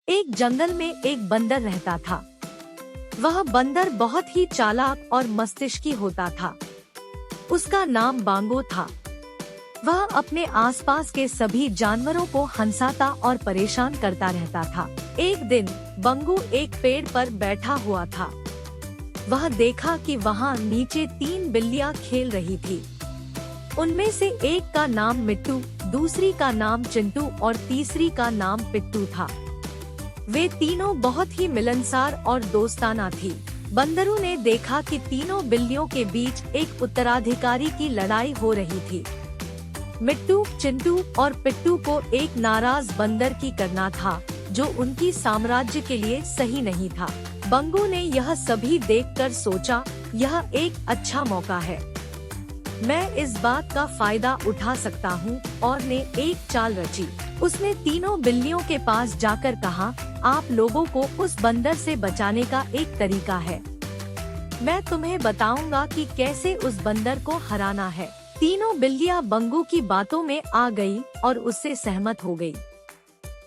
एक जंगल में एक बंदर रहता था। वह बंदर बहुत ही चालाक और मस्तिष्की होता था। उसका नाम बांगो था। वह अपने आसपास के सभी जानवरों को हंसाता और परेशान करता रहता था। एक दिन बंगू एक पेड़ पर बैठा हुआ था। वह देखा कि वहाँ नीचे 3 बिल्लियाँ खेल रही थी। उनमें से एक का नाम मिट्टू, दूसरी का नाम चिंटू और तीसरी का नाम पिट्टू था। वे तीनों बहुत ही मिलनसार और दोस्ताना थी। बंदरों ने देखा कि तीनों बिल्लियों के बीच एक उत्तराधिकारी की लड़ाई हो रही थी। मिट्टू, चिंटू और पिट्टू को एक नाराज बंदर की करना था, जो उनकी साम्राज्य के लिए सही नहीं था। बंगू ने यह सभी देखकर सोचा, यह एक अच्छा मौका है। मैं इस बात का फायदा उठा सकता हूँ और ने एक चाल रची। उसने तीनों बिल्लियों के पास जाकर कहा, आप लोगों को उस बंदर से बचाने का एक तरीका है। मैं तुम्हें बताऊंगा कि कैसे उस बंदर को हराना है। तीनों बिल्लियां बंगू की बातों में आ गई और उससे सहमत हो गई।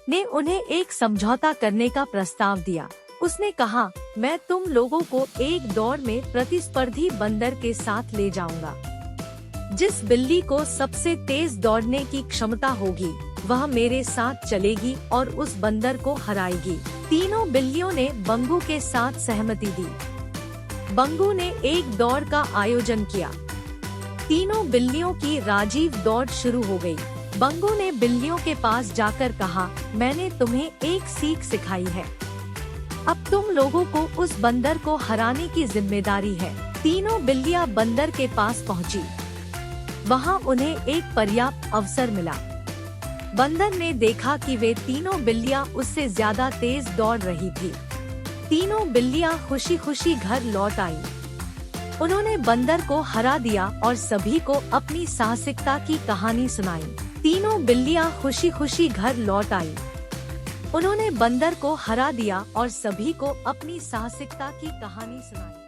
ने उन्हें एक समझौता करने का प्रस्ताव दिया। उसने कहा, मैं तुम लोगों को एक दौड़ में प्रतिस्पर्धी बंदर के साथ ले जाऊंगा। जिस बिल्ली को सबसे तेज दौड़ने की क्षमता होगी, वह मेरे साथ चलेगी और उस बंदर को हराएगी। तीनों बिल्लियों ने बंगू के साथ सहमति दी। बंगू ने एक दौड़ का आयोजन किया। तीनों बिल्लियों की राजीव दौड़ शुरू हो गई। बंगू ने बिल्लियों के पास जाकर कहा, मैंने तुम्हें एक सीख सिखाई है। अब तुम लोगों को उस बंदर को हराने की जिम्मेदारी है। तीनों बिल्लियां बंदर के पास पहुंची। वहां उन्हें एक पर्याप्त अवसर मिला। बंदर ने देखा कि वे तीनों बिल्लियां उससे ज्यादा तेज दौड़ रही थी। तीनों बिल्लियां खुशी खुशी घर लौट आईं। उन्होंने बंदर को हरा दिया और सभी को अपनी साहसिकता की कहानी सुनाई। तीनों बिल्लियां खुशी खुशी घर लौट आईं। उन्होंने बंदर को हरा दिया और सभी को अपनी साहसिकता की कहानी सुनाई।